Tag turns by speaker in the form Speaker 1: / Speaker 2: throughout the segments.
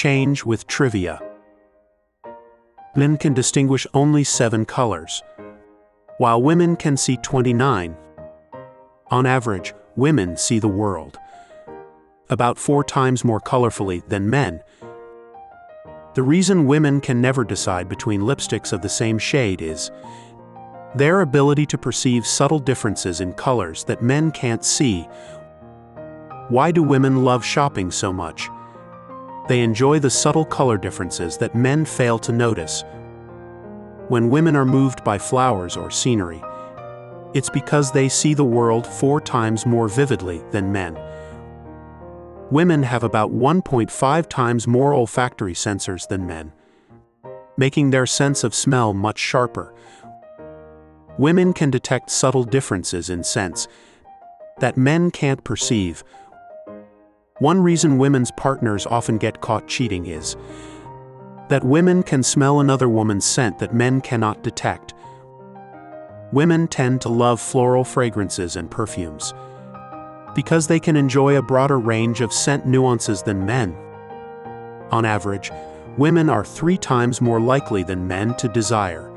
Speaker 1: Change with trivia. Men can distinguish only 7 colors, while women can see 29. On average, women see the world about 4 times more colorfully than men. The reason women can never decide between lipsticks of the same shade is their ability to perceive subtle differences in colors that men can't see. Why do women love shopping so much? They enjoy the subtle color differences that men fail to notice. When women are moved by flowers or scenery, it's because they see the world 4 times more vividly than men. Women have about 1.5 times more olfactory sensors than men, making their sense of smell much sharper. Women can detect subtle differences in scents that men can't perceive. One reason women's partners often get caught cheating is that women can smell another woman's scent that men cannot detect. Women tend to love floral fragrances and perfumes because they can enjoy a broader range of scent nuances than men. On average, women are 3 times more likely than men to desire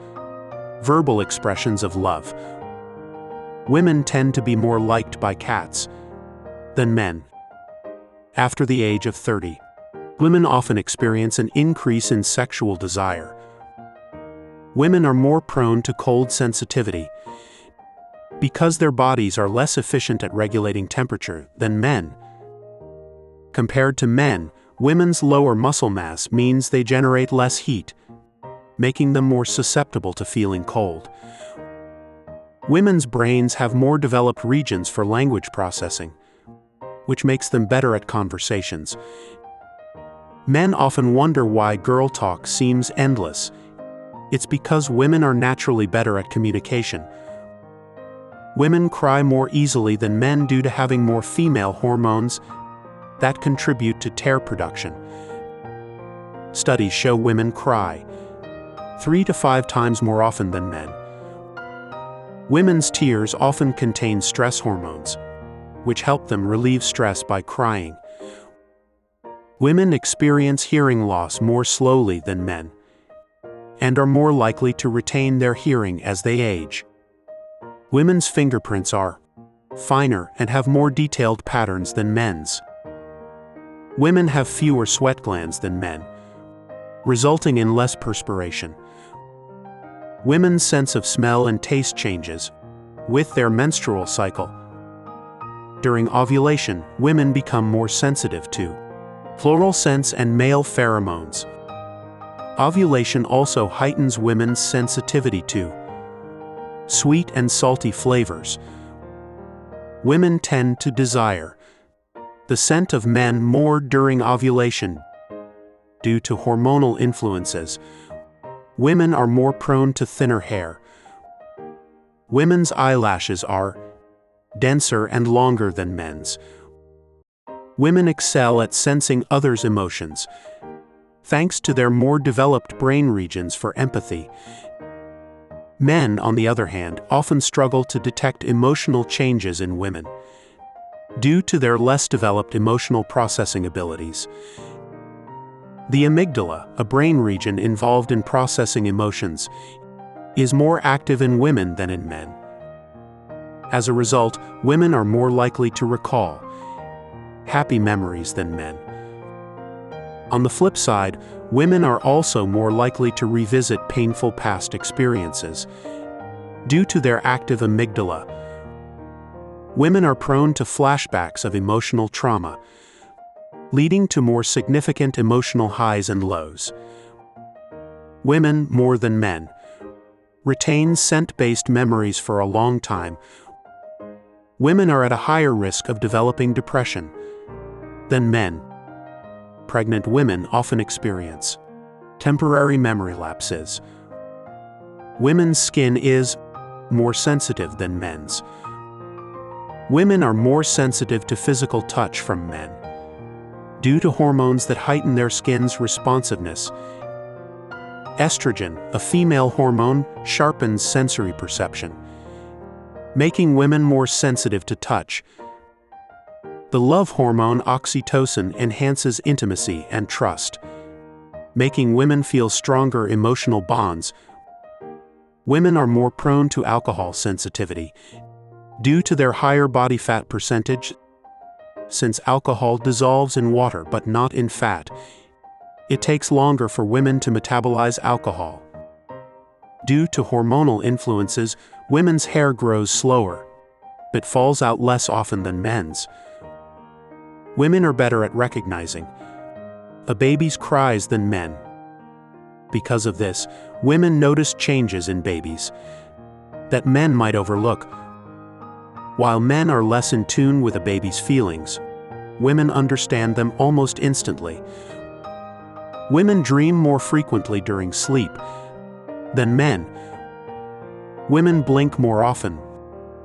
Speaker 1: verbal expressions of love. Women tend to be more liked by cats than men. After the age of 30, women often experience an increase in sexual desire. Women are more prone to cold sensitivity because their bodies are less efficient at regulating temperature than men. Compared to men, women's lower muscle mass means they generate less heat, making them more susceptible to feeling cold. Women's brains have more developed regions for language processing, which makes them better at conversations. Men often wonder why girl talk seems endless. It's because women are naturally better at communication. Women cry more easily than men due to having more female hormones that contribute to tear production. Studies show women cry 3 to 5 times more often than men. Women's tears often contain stress hormones, which help them relieve stress by crying. Women experience hearing loss more slowly than men and are more likely to retain their hearing as they age. Women's fingerprints are finer and have more detailed patterns than men's. Women have fewer sweat glands than men, resulting in less perspiration. Women's sense of smell and taste changes with their menstrual cycle. During ovulation, women become more sensitive to floral scents and male pheromones. Ovulation also heightens women's sensitivity to sweet and salty flavors. Women tend to desire the scent of men more during ovulation due to hormonal influences. Women are more prone to thinner hair. Women's eyelashes are denser and longer than men's. Women excel at sensing others' emotions, thanks to their more developed brain regions for empathy. Men, on the other hand, often struggle to detect emotional changes in women due to their less developed emotional processing abilities. The amygdala, a brain region involved in processing emotions, is more active in women than in men. As a result, women are more likely to recall happy memories than men. On the flip side, women are also more likely to revisit painful past experiences due to their active amygdala. Women are prone to flashbacks of emotional trauma, leading to more significant emotional highs and lows. Women, more than men, retain scent-based memories for a long time. Women are at a higher risk of developing depression than men. Pregnant women often experience temporary memory lapses. Women's skin is more sensitive than men's. Women are more sensitive to physical touch from men due to hormones that heighten their skin's responsiveness. Estrogen, a female hormone, sharpens sensory perception, making women more sensitive to touch. The love hormone oxytocin enhances intimacy and trust. making women feel stronger emotional bonds. Women are more prone to alcohol sensitivity due to their higher body fat percentage. Since alcohol dissolves in water but not in fat, it takes longer for women to metabolize alcohol. Due to hormonal influences, women's hair grows slower, but falls out less often than men's. Women are better at recognizing a baby's cries than men. Because of this, women notice changes in babies that men might overlook. While men are less in tune with a baby's feelings, women understand them almost instantly. Women dream more frequently during sleep than men. Women blink more often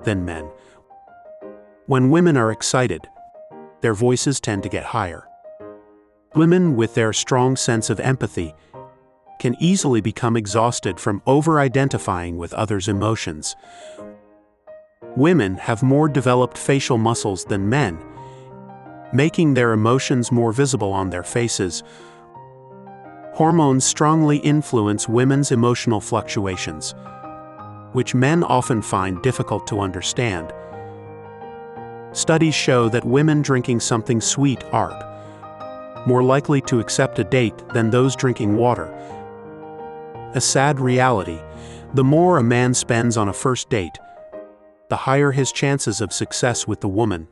Speaker 1: than men. When women are excited, their voices tend to get higher. Women, with their strong sense of empathy, can easily become exhausted from over-identifying with others' emotions. Women have more developed facial muscles than men, making their emotions more visible on their faces. Hormones strongly influence women's emotional fluctuations, which men often find difficult to understand. Studies show that women drinking something sweet are more likely to accept a date than those drinking water. A sad reality: the more a man spends on a first date, the higher his chances of success with the woman.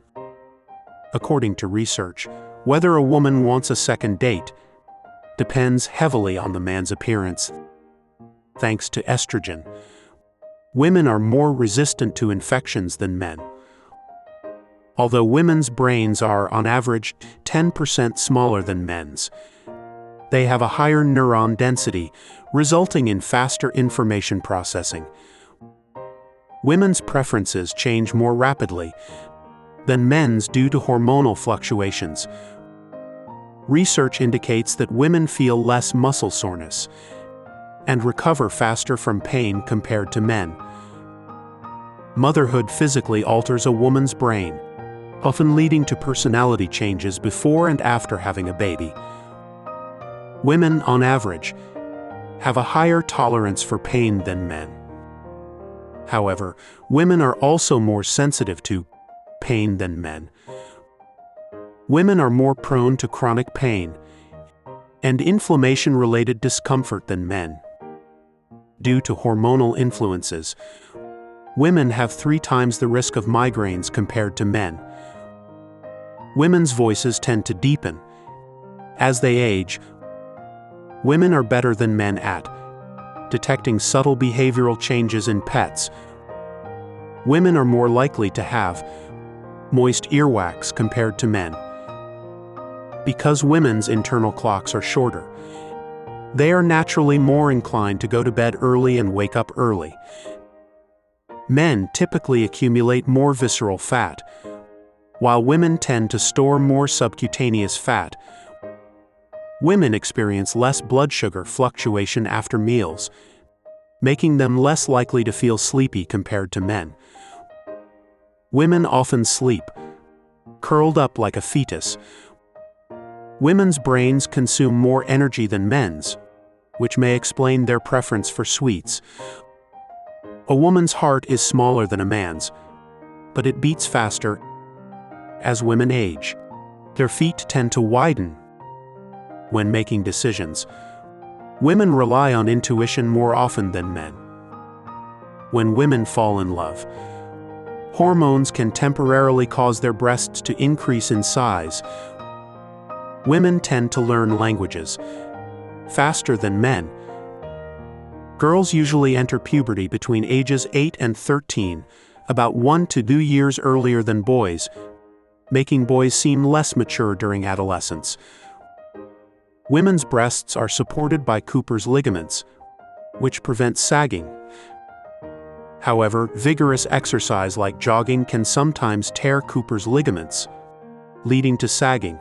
Speaker 1: According to research, whether a woman wants a second date depends heavily on the man's appearance. Thanks to estrogen, women are more resistant to infections than men. Although women's brains are, on average, 10% smaller than men's, they have a higher neuron density, resulting in faster information processing. Women's preferences change more rapidly than men's due to hormonal fluctuations. Research indicates that women feel less muscle soreness and recover faster from pain compared to men. Motherhood physically alters a woman's brain, often leading to personality changes before and after having a baby. Women, on average, have a higher tolerance for pain than men. However, women are also more sensitive to pain than men. Women are more prone to chronic pain and inflammation-related discomfort than men. Due to hormonal influences, women have 3 times the risk of migraines compared to men. Women's voices tend to deepen as they age. Women are better than men at detecting subtle behavioral changes in pets. Women are more likely to have moist earwax compared to men. Because women's internal clocks are shorter, they are naturally more inclined to go to bed early and wake up early. Men typically accumulate more visceral fat, while women tend to store more subcutaneous fat. Women experience less blood sugar fluctuation after meals, making them less likely to feel sleepy compared to men. Women often sleep curled up like a fetus. Women's brains consume more energy than men's, which may explain their preference for sweets. A woman's heart is smaller than a man's, but it beats faster as women age. Their feet tend to widen when making decisions. Women rely on intuition more often than men. When women fall in love, hormones can temporarily cause their breasts to increase in size. Women tend to learn languages faster than men. Girls usually enter puberty between ages 8 and 13, about 1 to 2 years earlier than boys, making boys seem less mature during adolescence. Women's breasts are supported by Cooper's ligaments, which prevent sagging. However, vigorous exercise like jogging can sometimes tear Cooper's ligaments, leading to sagging.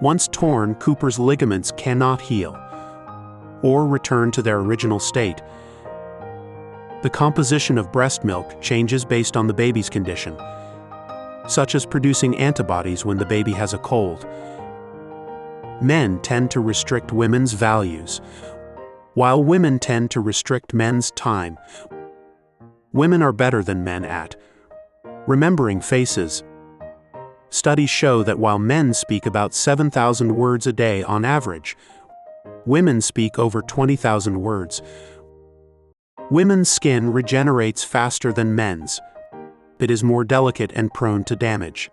Speaker 1: Once torn, Cooper's ligaments cannot heal or return to their original state. The composition of breast milk changes based on the baby's condition, such as producing antibodies when the baby has a cold. Men tend to restrict women's values, while women tend to restrict men's time. Women are better than men at remembering faces. Studies show that while men speak about 7,000 words a day on average, women speak over 20,000 words. Women's skin regenerates faster than men's. It is more delicate and prone to damage.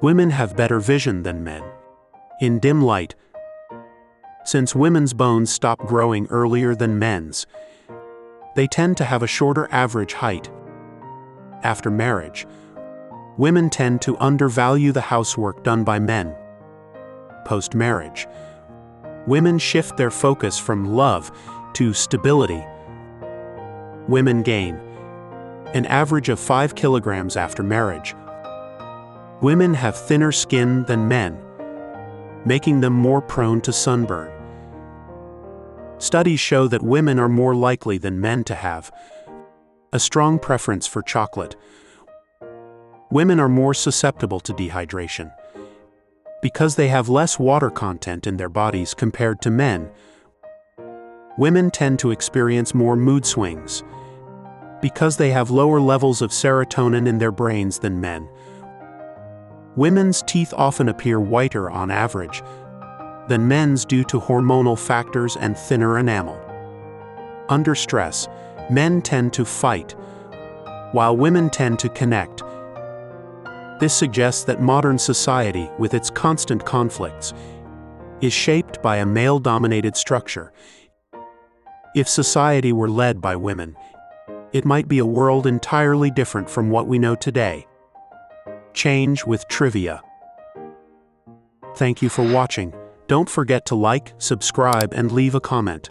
Speaker 1: Women have better vision than men in dim light. Since women's bones stop growing earlier than men's, they tend to have a shorter average height. After marriage, women tend to undervalue the housework done by men. Post-marriage, women shift their focus from love to stability. Women gain an average of 5 kilograms after marriage. Women have thinner skin than men, making them more prone to sunburn. Studies show that women are more likely than men to have a strong preference for chocolate. Women are more susceptible to dehydration because they have less water content in their bodies compared to men. Women tend to experience more mood swings because they have lower levels of serotonin in their brains than men. Women's teeth often appear whiter on average than men's due to hormonal factors and thinner enamel. Under stress, men tend to fight, while women tend to connect. This suggests that modern society, with its constant conflicts, is shaped by a male-dominated structure. If society were led by women, it might be a world entirely different from what we know today. Change with trivia. Thank you for watching. Don't forget to like, subscribe, and leave a comment.